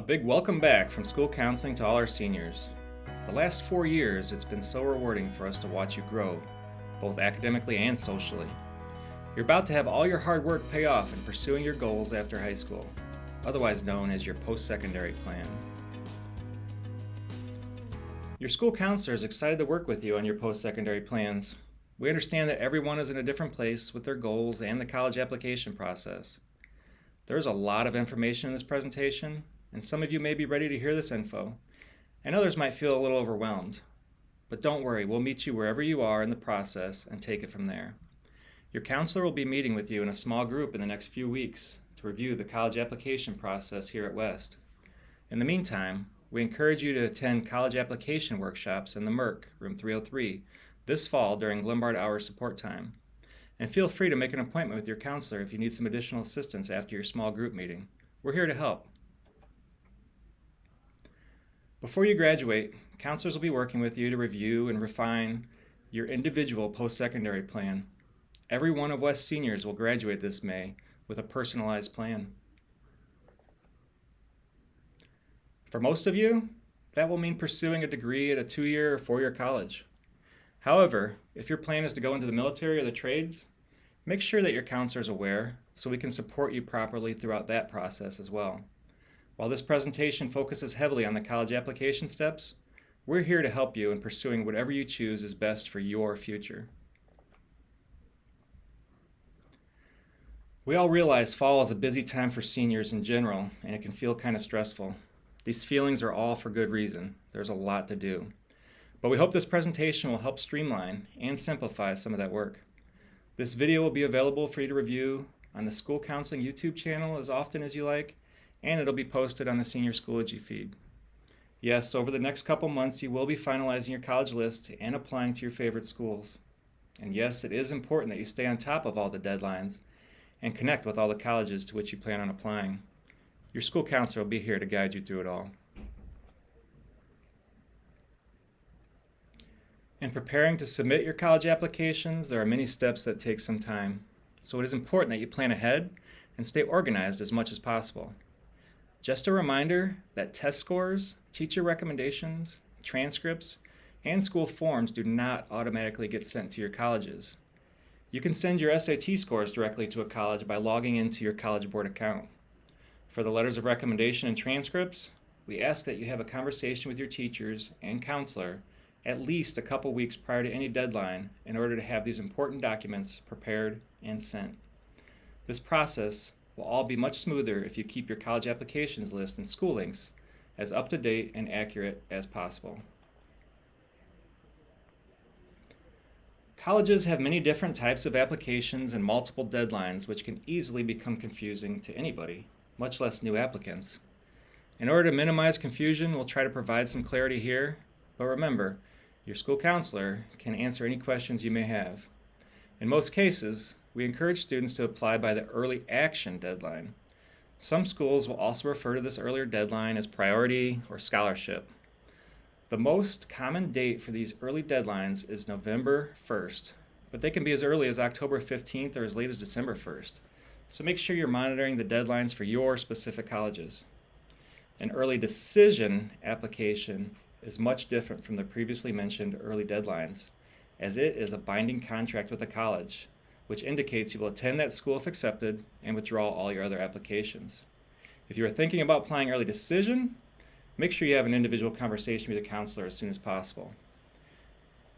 big welcome back from school counseling to all our seniors. The last 4 years, it's been so rewarding for us to watch you grow, both academically and socially. You're about to have all your hard work pay off in pursuing your goals after high school, otherwise known as your post-secondary plan. Your school counselor is excited to work with you on your post-secondary plans. We understand that everyone is in a different place with their goals and the college application process. There's a lot of information in this presentation, and some of you may be ready to hear this info, and others might feel a little overwhelmed. But don't worry, we'll meet you wherever you are in the process and take it from there. Your counselor will be meeting with you in a small group in the next few weeks to review the college application process here at West. In the meantime, we encourage you to attend college application workshops in the MERC, room 303, this fall during Glenbard hour support time. And feel free to make an appointment with your counselor if you need some additional assistance after your small group meeting. We're here to help. Before you graduate, counselors will be working with you to review and refine your individual post-secondary plan. Every one of West seniors will graduate this May with a personalized plan. For most of you, that will mean pursuing a degree at a 2-year or 4-year college. However, if your plan is to go into the military or the trades, make sure that your counselor is aware so we can support you properly throughout that process as well. While this presentation focuses heavily on the college application steps, we're here to help you in pursuing whatever you choose is best for your future. We all realize fall is a busy time for seniors in general, and it can feel kind of stressful. These feelings are all for good reason. There's a lot to do. But we hope this presentation will help streamline and simplify some of that work. This video will be available for you to review on the School Counseling YouTube channel as often as you like, and it'll be posted on the Senior Schoology feed. Yes, over the next couple months you will be finalizing your college list and applying to your favorite schools. And yes, it is important that you stay on top of all the deadlines and connect with all the colleges to which you plan on applying. Your school counselor will be here to guide you through it all. In preparing to submit your college applications, there are many steps that take some time. So it is important that you plan ahead and stay organized as much as possible. Just a reminder that test scores, teacher recommendations, transcripts, and school forms do not automatically get sent to your colleges. You can send your SAT scores directly to a college by logging into your College Board account. For the letters of recommendation and transcripts, we ask that you have a conversation with your teachers and counselor at least a couple weeks prior to any deadline in order to have these important documents prepared and sent. This process will all be much smoother if you keep your college applications list and school links as up-to-date and accurate as possible. Colleges have many different types of applications and multiple deadlines which can easily become confusing to anybody, much less new applicants. In order to minimize confusion, we'll try to provide some clarity here, but remember, your school counselor can answer any questions you may have. In most cases, we encourage students to apply by the early action deadline. Some schools will also refer to this earlier deadline as priority or scholarship. The most common date for these early deadlines is November 1st, but they can be as early as October 15th or as late as December 1st. So make sure you're monitoring the deadlines for your specific colleges. An early decision application is much different from the previously mentioned early deadlines, as it is a binding contract with the college, which indicates you will attend that school if accepted and withdraw all your other applications. If you are thinking about applying early decision, make sure you have an individual conversation with your counselor as soon as possible.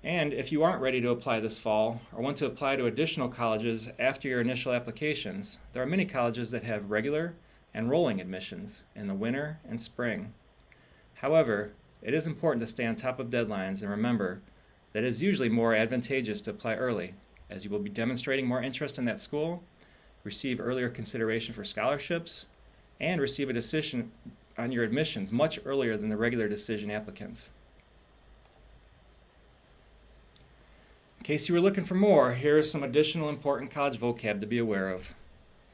And if you aren't ready to apply this fall or want to apply to additional colleges after your initial applications, there are many colleges that have regular and rolling admissions in the winter and spring. However, it is important to stay on top of deadlines and remember that it is usually more advantageous to apply early, as you will be demonstrating more interest in that school, receive earlier consideration for scholarships, and receive a decision on your admissions much earlier than the regular decision applicants. In case you were looking for more, here is some additional important college vocab to be aware of.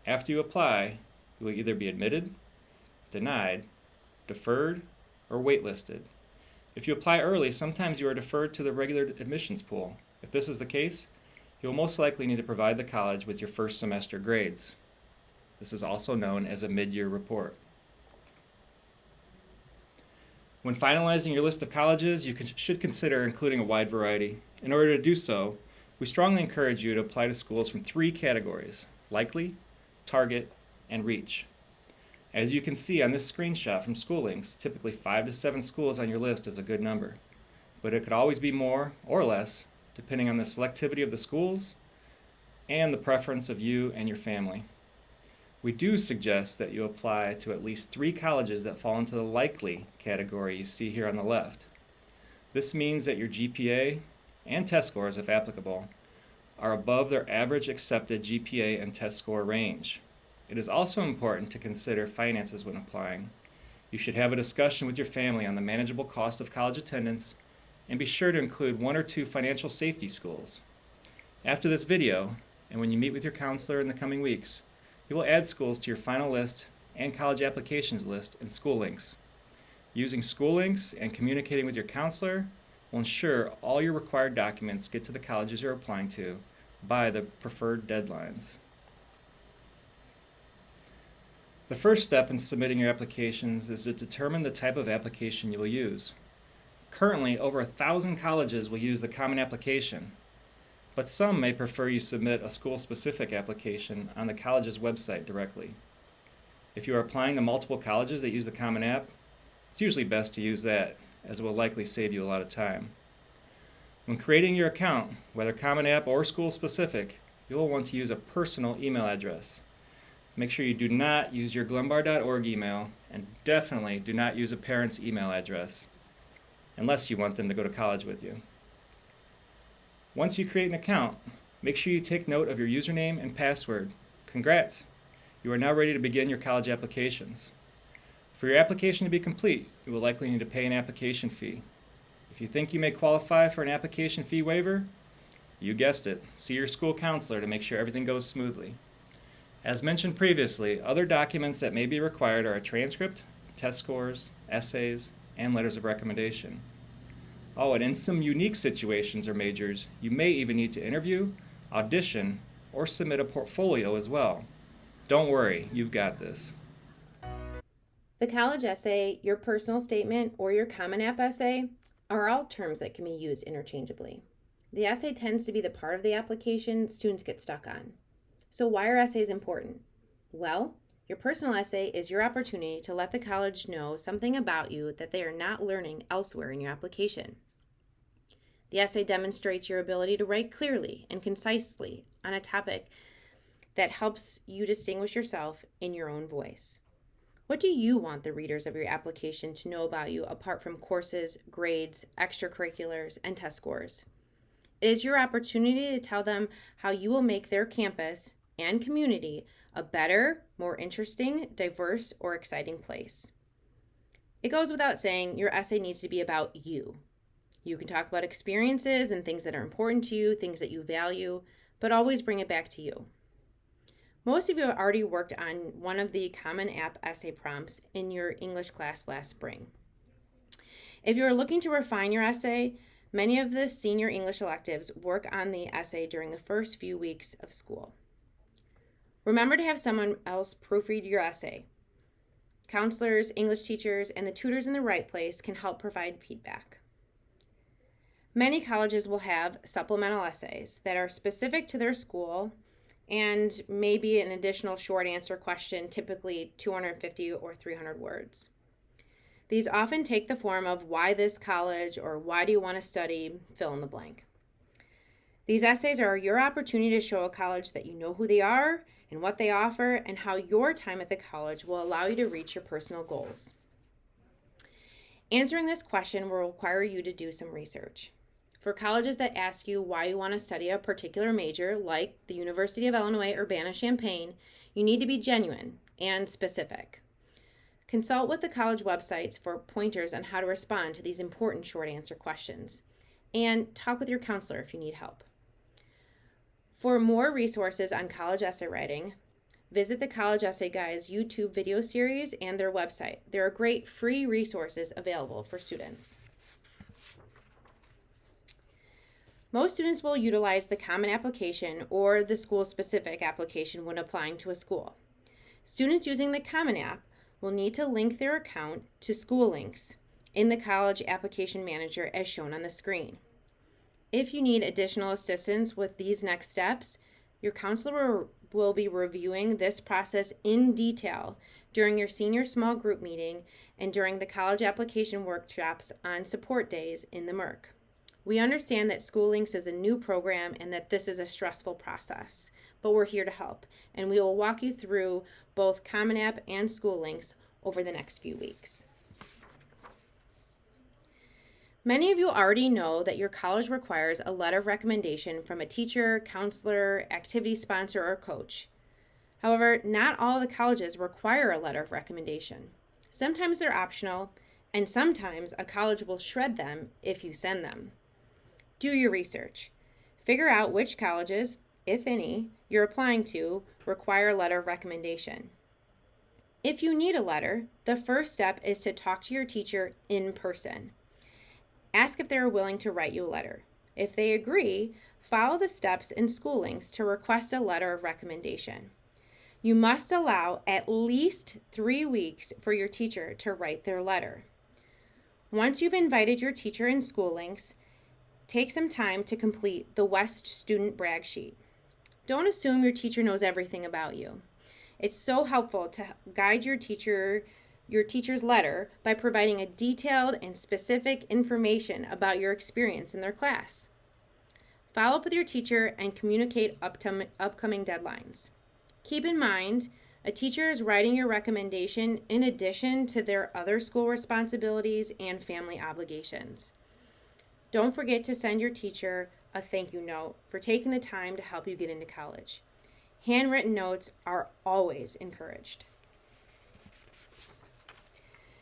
After you apply, you will either be admitted, denied, deferred, or waitlisted. If you apply early, sometimes you are deferred to the regular admissions pool. If this is the case, you will most likely need to provide the college with your first semester grades. This is also known as a mid-year report. When finalizing your list of colleges, you should consider including a wide variety. In order to do so, we strongly encourage you to apply to schools from 3 categories: likely, target, and reach. As you can see on this screenshot from School Links, typically 5 to 7 schools on your list is a good number, but it could always be more or less depending on the selectivity of the schools and the preference of you and your family. We do suggest that you apply to at least 3 colleges that fall into the likely category you see here on the left. This means that your GPA and test scores, if applicable, are above their average accepted GPA and test score range. It is also important to consider finances when applying. You should have a discussion with your family on the manageable cost of college attendance and be sure to include 1 or 2 financial safety schools. After this video, and when you meet with your counselor in the coming weeks, you will add schools to your final list and college applications list in School Links. Using School Links and communicating with your counselor will ensure all your required documents get to the colleges you're applying to by the preferred deadlines. The first step in submitting your applications is to determine the type of application you will use. Currently, over 1,000 colleges will use the Common Application, but some may prefer you submit a school-specific application on the college's website directly. If you are applying to multiple colleges that use the Common App, it's usually best to use that, as it will likely save you a lot of time. When creating your account, whether Common App or school-specific, you will want to use a personal email address. Make sure you do not use your glenbard.org email, and definitely do not use a parent's email address, unless you want them to go to college with you. Once you create an account, make sure you take note of your username and password. Congrats! You are now ready to begin your college applications. For your application to be complete, you will likely need to pay an application fee. If you think you may qualify for an application fee waiver, you guessed it, see your school counselor to make sure everything goes smoothly. As mentioned previously, other documents that may be required are a transcript, test scores, essays, and letters of recommendation. Oh, and in some unique situations or majors, you may even need to interview, audition, or submit a portfolio as well. Don't worry, you've got this. The college essay, your personal statement, or your Common App essay are all terms that can be used interchangeably. The essay tends to be the part of the application students get stuck on. So why are essays important? Well, your personal essay is your opportunity to let the college know something about you that they are not learning elsewhere in your application. The essay demonstrates your ability to write clearly and concisely on a topic that helps you distinguish yourself in your own voice. What do you want the readers of your application to know about you apart from courses, grades, extracurriculars, and test scores? It is your opportunity to tell them how you will make their campus and community a better, more interesting, diverse, or exciting place. It goes without saying, your essay needs to be about you. You can talk about experiences and things that are important to you, things that you value, but always bring it back to you. Most of you have already worked on one of the Common App essay prompts in your English class last spring. If you are looking to refine your essay, many of the senior English electives work on the essay during the first few weeks of school. Remember to have someone else proofread your essay. Counselors, English teachers, and the tutors in the right place can help provide feedback. Many colleges will have supplemental essays that are specific to their school and maybe an additional short answer question, typically 250 or 300 words. These often take the form of why this college or why do you want to study, fill in the blank. These essays are your opportunity to show a college that you know who they are and what they offer and how your time at the college will allow you to reach your personal goals. Answering this question will require you to do some research. For colleges that ask you why you want to study a particular major, like the University of Illinois Urbana-Champaign, you need to be genuine and specific. Consult with the college websites for pointers on how to respond to these important short answer questions, and talk with your counselor if you need help. For more resources on college essay writing, visit the College Essay Guys YouTube video series and their website. There are great free resources available for students. Most students will utilize the Common Application or the school-specific application when applying to a school. Students using the Common App will need to link their account to School Links in the College Application Manager as shown on the screen. If you need additional assistance with these next steps, your counselor will be reviewing this process in detail during your senior small group meeting and during the college application workshops on support days in the MERC. We understand that SchoolLinks is a new program and that this is a stressful process, but we're here to help, and we will walk you through both Common App and SchoolLinks over the next few weeks. Many of you already know that your college requires a letter of recommendation from a teacher, counselor, activity sponsor, or coach. However, not all the colleges require a letter of recommendation. Sometimes they're optional, and sometimes a college will shred them if you send them. Do your research. Figure out which colleges, if any, you're applying to require a letter of recommendation. If you need a letter, the first step is to talk to your teacher in person. Ask if they are willing to write you a letter. If they agree, follow the steps in SchoolLinks to request a letter of recommendation. You must allow at least 3 weeks for your teacher to write their letter. Once you've invited your teacher in SchoolLinks, take some time to complete the West Student Brag Sheet. Don't assume your teacher knows everything about you. It's so helpful to guide your teacher's letter by providing a detailed and specific information about your experience in their class. Follow up with your teacher and communicate upcoming deadlines. Keep in mind, a teacher is writing your recommendation in addition to their other school responsibilities and family obligations. Don't forget to send your teacher a thank you note for taking the time to help you get into college. Handwritten notes are always encouraged.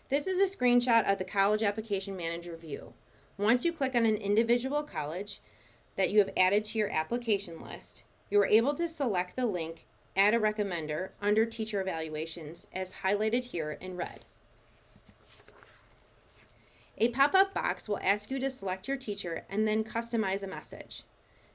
This is a screenshot of the College Application Manager view. Once you click on an individual college that you have added to your application list, you are able to select the link Add a Recommender under Teacher Evaluations as highlighted here in red. A pop-up box will ask you to select your teacher and then customize a message.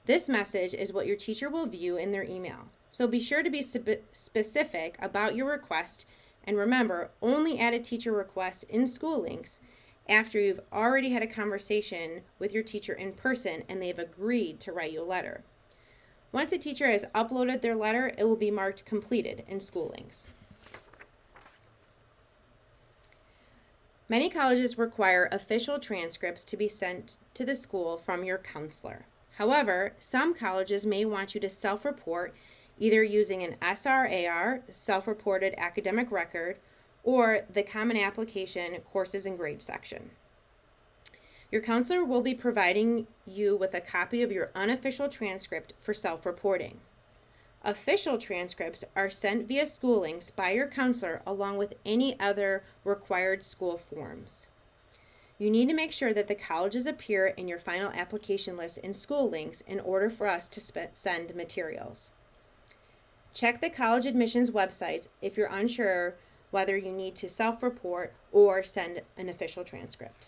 This message is what your teacher will view in their email, so be sure to be specific about your request, and remember, only add a teacher request in SchoolLinks after you've already had a conversation with your teacher in person and they've agreed to write you a letter. Once a teacher has uploaded their letter, it will be marked completed in SchoolLinks. Many colleges require official transcripts to be sent to the school from your counselor. However, some colleges may want you to self-report either using an SRAR, self-reported academic record, or the Common Application Courses and Grades section. Your counselor will be providing you with a copy of your unofficial transcript for self-reporting. Official transcripts are sent via SchoolLinks by your counselor along with any other required school forms. You need to make sure that the colleges appear in your final application list in SchoolLinks in order for us to send materials. Check the college admissions websites if you're unsure whether you need to self-report or send an official transcript.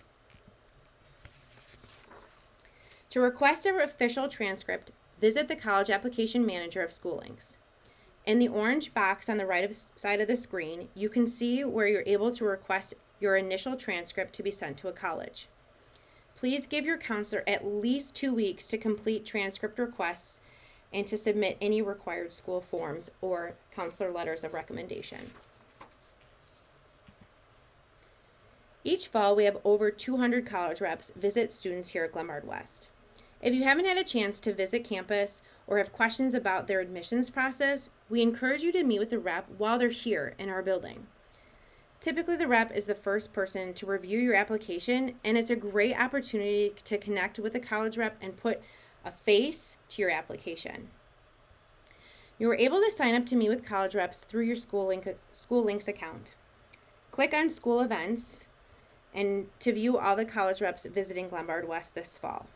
To request an official transcript, visit the College Application Manager of SchoolLinks. In the orange box on the right side of the screen, you can see where you're able to request your initial transcript to be sent to a college. Please give your counselor at least 2 weeks to complete transcript requests and to submit any required school forms or counselor letters of recommendation. Each fall, we have over 200 college reps visit students here at Glenbard West. If you haven't had a chance to visit campus or have questions about their admissions process, we encourage you to meet with the rep while they're here in our building. Typically, the rep is the first person to review your application, and it's a great opportunity to connect with the college rep and put a face to your application. You are able to sign up to meet with college reps through your SchoolLinks account. Click on School Events and to view all the college reps visiting Glenbard West this fall.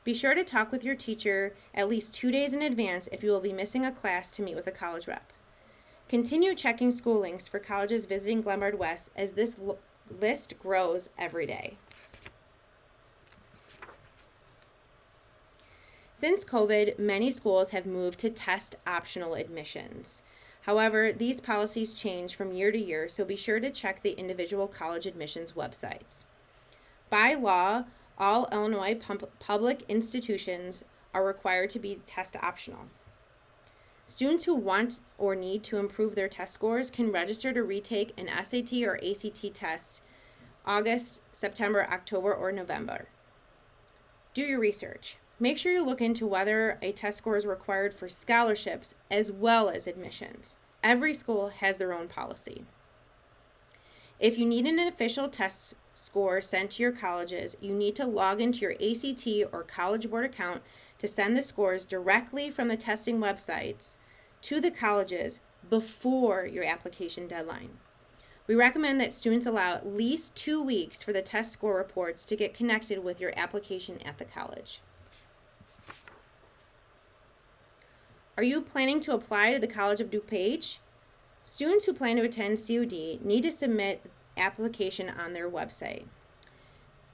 Be sure to talk with your teacher at least 2 days in advance if you will be missing a class to meet with a college rep. Continue checking SchoolLinks for colleges visiting Glenbard West as this list grows every day. Since COVID, many schools have moved to test optional admissions. However, these policies change from year to year, so be sure to check the individual college admissions websites. By law, all Illinois public institutions are required to be test optional. Students who want or need to improve their test scores can register to retake an SAT or ACT test August, September, October, or November. Do your research. Make sure you look into whether a test score is required for scholarships as well as admissions. Every school has their own policy. If you need an official test score sent to your colleges, you need to log into your ACT or College Board account to send the scores directly from the testing websites to the colleges before your application deadline. We recommend that students allow at least 2 weeks for the test score reports to get connected with your application at the college. Are you planning to apply to the College of DuPage? Students who plan to attend COD need to submit application on their website.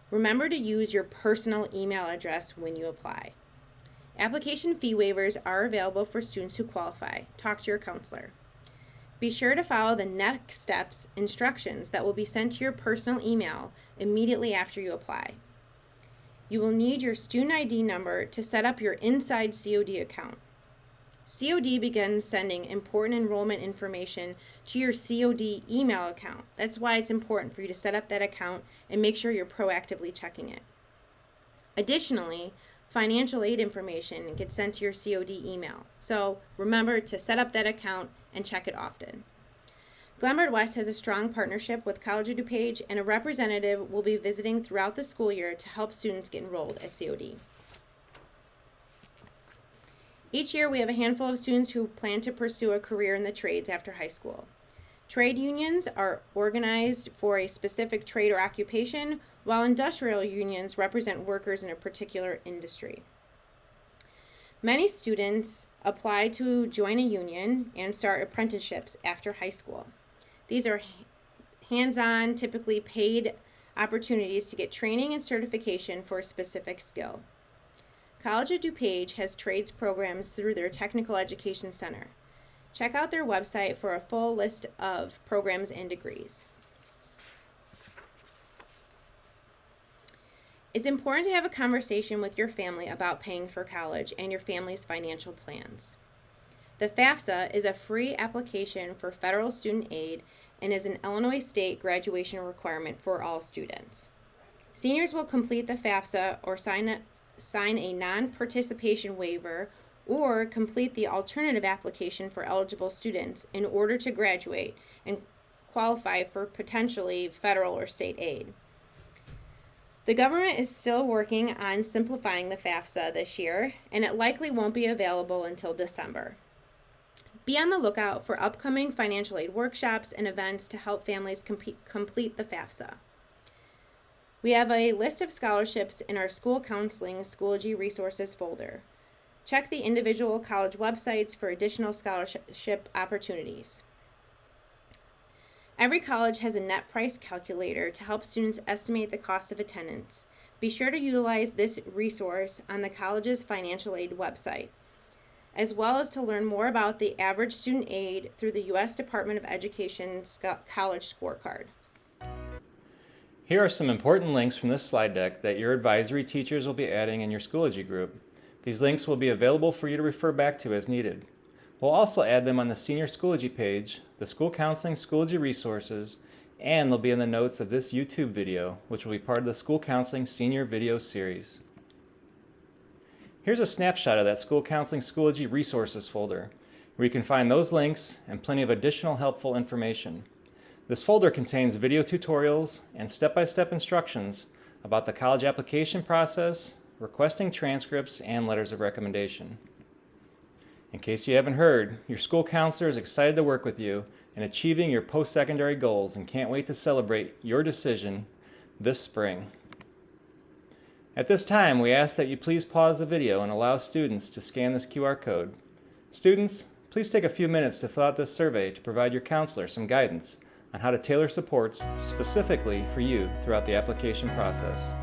Remember to use your personal email address when you apply. Application fee waivers are available for students who qualify. Talk to your counselor. Be sure to follow the next steps instructions that will be sent to your personal email immediately after you apply. You will need your student ID number to set up your Inside COD account. COD begins sending important enrollment information to your COD email account. That's why it's important for you to set up that account and make sure you're proactively checking it. Additionally, financial aid information gets sent to your COD email. So remember to set up that account and check it often. Glenbard West has a strong partnership with College of DuPage, and a representative will be visiting throughout the school year to help students get enrolled at COD. Each year, we have a handful of students who plan to pursue a career in the trades after high school. Trade unions are organized for a specific trade or occupation, while industrial unions represent workers in a particular industry. Many students apply to join a union and start apprenticeships after high school. These are hands-on, typically paid opportunities to get training and certification for a specific skill. College of DuPage has trades programs through their Technical Education Center. Check out their website for a full list of programs and degrees. It's important to have a conversation with your family about paying for college and your family's financial plans. The FAFSA is a free application for federal student aid and is an Illinois state graduation requirement for all students. Seniors will complete the FAFSA or sign a non-participation waiver or complete the alternative application for eligible students in order to graduate and qualify for potentially federal or state aid. The government is still working on simplifying the FAFSA this year, and it likely won't be available until December. Be on the lookout for upcoming financial aid workshops and events to help families complete the FAFSA. We have a list of scholarships in our School Counseling Schoology Resources folder. Check the individual college websites for additional scholarship opportunities. Every college has a net price calculator to help students estimate the cost of attendance. Be sure to utilize this resource on the college's financial aid website, as well as to learn more about the average student aid through the U.S. Department of Education's college scorecard. Here are some important links from this slide deck that your advisory teachers will be adding in your Schoology group. These links will be available for you to refer back to as needed. We'll also add them on the Senior Schoology page, the School Counseling Schoology Resources, and they'll be in the notes of this YouTube video, which will be part of the School Counseling Senior Video Series. Here's a snapshot of that School Counseling Schoology Resources folder, where you can find those links and plenty of additional helpful information. This folder contains video tutorials and step-by-step instructions about the college application process, requesting transcripts, and letters of recommendation. In case you haven't heard, your school counselor is excited to work with you in achieving your post-secondary goals and can't wait to celebrate your decision this spring. At this time, we ask that you please pause the video and allow students to scan this QR code. Students, please take a few minutes to fill out this survey to provide your counselor some guidance on how to tailor supports specifically for you throughout the application process.